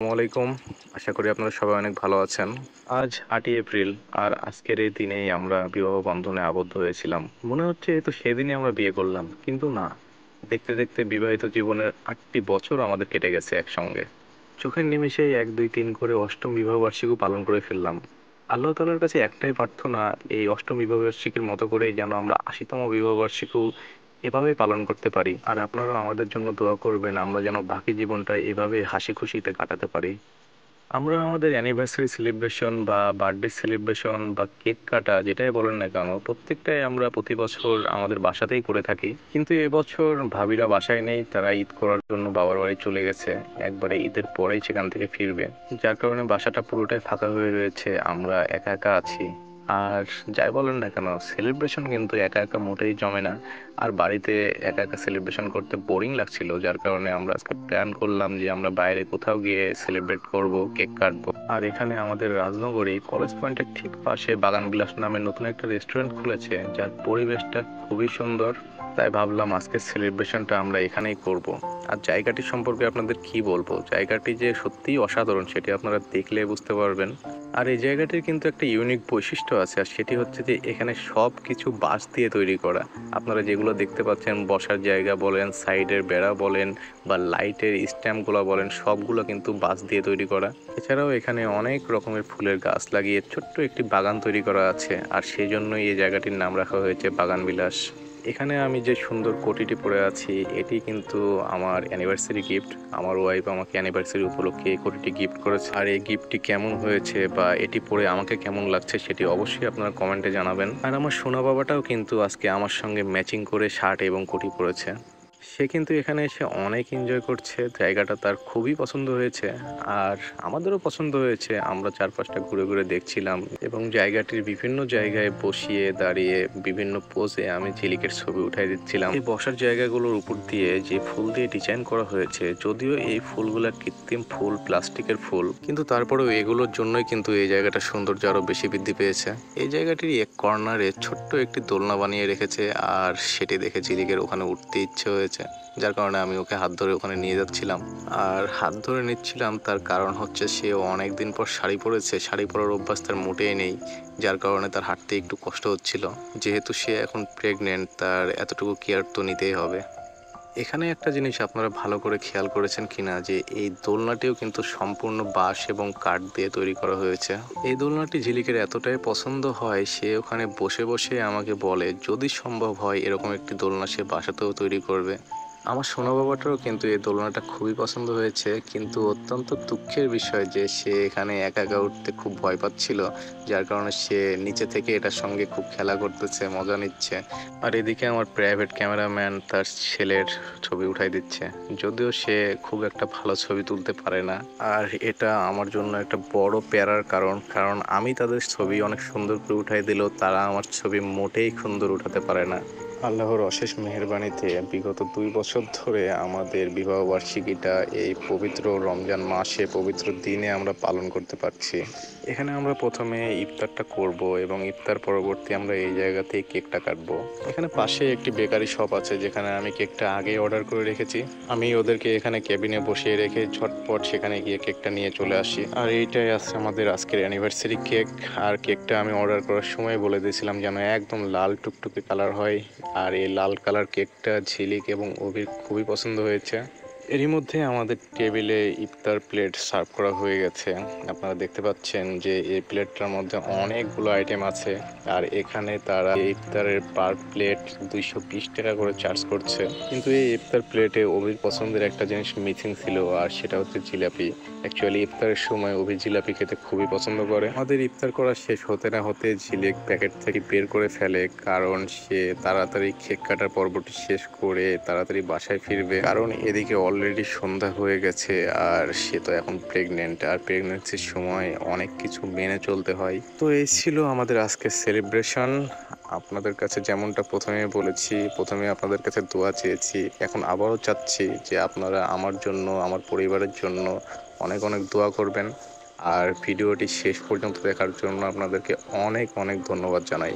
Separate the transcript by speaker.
Speaker 1: আসসালামু আলাইকুম। আশা করি আপনারা সবাই অনেক ভালো আছেন। আজ ৮ই এপ্রিল আর আজকের এই দিনেই আমরা বিবাহ বন্ধনে আবদ্ধ হয়েছিলাম। মনে হচ্ছে এই তো সেদিনই আমরা বিয়ে করলাম। কিন্তু না, দেখতে দেখতে বিবাহিত জীবনের ৮টি বছর আমাদের কেটে গেছে একসঙ্গে। চোখের নিমেষেই ১, ২, ৩ করে অষ্টম বিবাহবার্ষিকীও পালন করে ফেললাম। আল্লাহ তাআলার কাছে একটাই প্রার্থনা, এই অষ্টম বিবাহবার্ষিকীর মতো করেই যেন আমরা ৮০তম বিবাহবার্ষিকীও এভাবেই পালন করতে পারি। আর আপনারাও আমাদের জন্য দোয়া করবেন আমরা যেন বাকি জীবনটা এভাবে হাসি খুশিতে কাটাতে পারি। আমরা আমাদের অ্যানিভার্সারি সেলিব্রেশন বা বার্থডে সেলিব্রেশন বা কেক কাটা যেটাই বলেন না কেন, প্রত্যেকটাই আমরা প্রতি বছর আমাদের বাসাতেই করে থাকি। কিন্তু এবছর ভাবিরা বাসায় নেই, তারা ঈদ করার জন্য বাবার বাড়ি চলে গেছে। একবারে ঈদের পরেই সেখান থেকে ফিরবে, যার কারণে বাসাটা পুরোটাই ফাঁকা হয়ে রয়েছে, আমরা একা একা আছি। আর যাই বলেন না কেন, সেলিব্রেশন কিন্তু একা একা মোটেই জমে না। আর বাড়িতে একা একা সেলিব্রেশন করতে বোরিং লাগছিল, যার কারণে আমরা আজকে প্ল্যান করলাম যে আমরা বাইরে কোথাও গিয়ে সেলিব্রেট করব, কেক কাটবো। আর এখানে আমাদের রাজনগরে কলেজ পয়েন্টের ঠিক পাশে বাগান বিলাস নামে নতুন একটা রেস্টুরেন্ট খুলেছে, যার পরিবেশটা খুবই সুন্দর। তাই ভাবলাম আজকের সেলিব্রেশনটা আমরা এখানেই করব। আর জায়গাটি সম্পর্কে আপনাদের কি বলবো, জায়গাটি যে সত্যিই অসাধারণ সেটি আপনারা দেখলে বুঝতে পারবেন। আর এই জায়গাটির কিন্তু একটা ইউনিক বৈশিষ্ট্য আছে, আর সেটি হচ্ছে যে এখানে সব কিছু বাঁশ দিয়ে তৈরি করা। আপনারা যেগুলো দেখতে পাচ্ছেন, বসার জায়গা বলেন, সাইডের বেড়া বলেন বা লাইটের স্ট্যাম্পগুলো বলেন, সবগুলো কিন্তু বাঁশ দিয়ে তৈরি করা। এছাড়াও এখানে অনেক রকমের ফুলের গাছ লাগিয়ে ছোট্ট একটি বাগান তৈরি করা আছে, আর সেই জন্যই এই জায়গাটির নাম রাখা হয়েছে বাগান বিলাস। এখানে আমি যে সুন্দর কোটিটি পরে আছি, এটি কিন্তু আমার অ্যানিভার্সারি গিফট। আমার ওয়াইফ আমাকে অ্যানিভার্সারি উপলক্ষে এই কোটিটি গিফট করেছে। আর এই গিফটটি কেমন হয়েছে বা এটি পরে আমাকে কেমন লাগছে সেটি অবশ্যই আপনারা কমেন্টে জানাবেন। আর আমার সোনা বাবাটাও কিন্তু আজকে আমার সঙ্গে ম্যাচিং করে শার্ট এবং কোটি পরেছে। সে কিন্তু এখানে এসে অনেক এনজয় করছে, জায়গাটা তার খুবই পছন্দ হয়েছে। আর আমাদেরও পছন্দ হয়েছে, আমরা চারপাশটা ঘুরে ঘুরে দেখছিলাম এবং জায়গাটির বিভিন্ন জায়গায় বসিয়ে দাঁড়িয়ে বিভিন্ন পোজে আমি ঝিলিকের ছবি উঠাই দিচ্ছিলাম। এই বসার জায়গাগুলোর উপর দিয়ে যে ফুল দিয়ে ডিজাইন করা হয়েছে, যদিও এই ফুলগুলা কৃত্রিম ফুল, প্লাস্টিকের ফুল, কিন্তু তারপরেও এগুলোর জন্যই কিন্তু এই জায়গাটা সৌন্দর্য আরো বেশি বৃদ্ধি পেয়েছে। এই জায়গাটির এক কর্নারে ছোট্ট একটি দোলনা বানিয়ে রেখেছে, আর সেটি দেখে ঝিলিকের ওখানে উঠতে ইচ্ছে হয়েছে, যার কারণে আমি ওকে হাত ধরে ওখানে নিয়ে যাচ্ছিলাম। আর হাত ধরে নিচ্ছিলাম তার কারণ হচ্ছে সে অনেক দিন পর শাড়ি পরেছে, শাড়ি পরার অভ্যাস তার মোটেই নেই, যার কারণে তার হাঁটতে একটু কষ্ট হচ্ছিল। যেহেতু সে এখন প্রেগনেন্ট, তার এতটুকু কেয়ার তো নিতেই হবে। এখানে একটা জিনিস আপনারা ভালো করে খেয়াল করেছেন কিনা, যে এই দোলনাটিও কিন্তু সম্পূর্ণ বাঁশ এবং কাঠ দিয়ে তৈরি করা হয়েছে। এই দোলনাটি ঝিলিকের এতটাই পছন্দ হয়, সে ওখানে বসে বসে আমাকে বলে যদি সম্ভব হয় এরকম একটি দোলনা সে বাসাতেও তৈরি করবে। আমার সোনা বাবাটারও কিন্তু এই দোলনাটা খুবই পছন্দ হয়েছে, কিন্তু অত্যন্ত দুঃখের বিষয় যে সে এখানে একা একা উঠতে খুব ভয় পাচ্ছিল, যার কারণে সে নিচে থেকে এটার সঙ্গে খুব খেলা করতেছে, মজা নিচ্ছে। আর এদিকে আমার প্রাইভেট ক্যামেরাম্যান তার ছেলের ছবি উঠাই দিচ্ছে, যদিও সে খুব একটা ভালো ছবি তুলতে পারে না। আর এটা আমার জন্য একটা বড় প্যারার কারণ, কারণ আমি তাদের ছবি অনেক সুন্দর করে উঠাই দিলেও তারা আমার ছবি মোটেই সুন্দর উঠাতে পারে না। আল্লাহর অশেষ মেহেরবানিতে বিগত 2 বছর ধরে আমাদের বিবাহ বার্ষিকীটা এই পবিত্র রমজান মাসে, পবিত্র দিনে আমরা পালন করতে পারছি। এখানে আমরা প্রথমে ইফতারটা করব এবং ইফতার পরবর্তী আমরা এই জায়গাতেই কেকটা কাটবো। এখানে পাশে একটি বেকারি শপ আছে, যেখানে আমি কেকটা আগেই অর্ডার করে রেখেছি। আমি ওদেরকে এখানে কেবিনে বসিয়ে রেখে ঝটপট সেখানে গিয়ে কেকটা নিয়ে চলে আসি। আর এইটাই আছে আমাদের আজকের অ্যানিভার্সারি কেক। আর কেকটা আমি অর্ডার করার সময় বলে দিয়েছিলাম যেন একদম লাল টুকটুকে কালার হয়। আর এই লাল কালার কেকটা ঝিলিক এবং অভির খুবই পছন্দ হয়েছে। এরই মধ্যে আমাদের টেবিলে ইফতার প্লেট সার্ভ করা হয়ে গেছে। আপনারা দেখতে পাচ্ছেন যে এই প্লেটটার মধ্যে অনেকগুলো আইটেম আছে, আর এখানে তারা ইফতারের পার প্লেট 220 টাকা করে চার্জ করছে। কিন্তু এই ইফতার প্লেটে অভির পছন্দের একটা জিনিস মিসিং ছিল, আর সেটা হচ্ছে জিলাপি। অ্যাকচুয়ালি ইফতারের সময় অভি জিলাপি খেতে খুবই পছন্দ করে। আমাদের ইফতার করা শেষ হতে না হতে ঝিলিক প্যাকেট থেকে বের করে ফেলে, কারণ সে তাড়াতাড়ি কেক কাটার পর্বটি শেষ করে তাড়াতাড়ি বাসায় ফিরবে, কারণ এদিকে অলরেডি সন্ধ্যা হয়ে গেছে। আর সে তো এখন প্রেগনেন্ট, আর প্রেগনেন্সির সময় অনেক কিছু মেনে চলতে হয়। তো এই ছিল আমাদের আজকের সেলিব্রেশন। আপনাদের কাছে যেমনটা প্রথমে বলেছি, প্রথমে আপনাদের কাছে দোয়া চেয়েছি, এখন আবারও চাচ্ছি যে আপনারা আমার জন্য, আমার পরিবারের জন্য অনেক অনেক দোয়া করবেন। আর ভিডিওটি শেষ পর্যন্ত দেখার জন্য আপনাদেরকে অনেক অনেক ধন্যবাদ জানাই।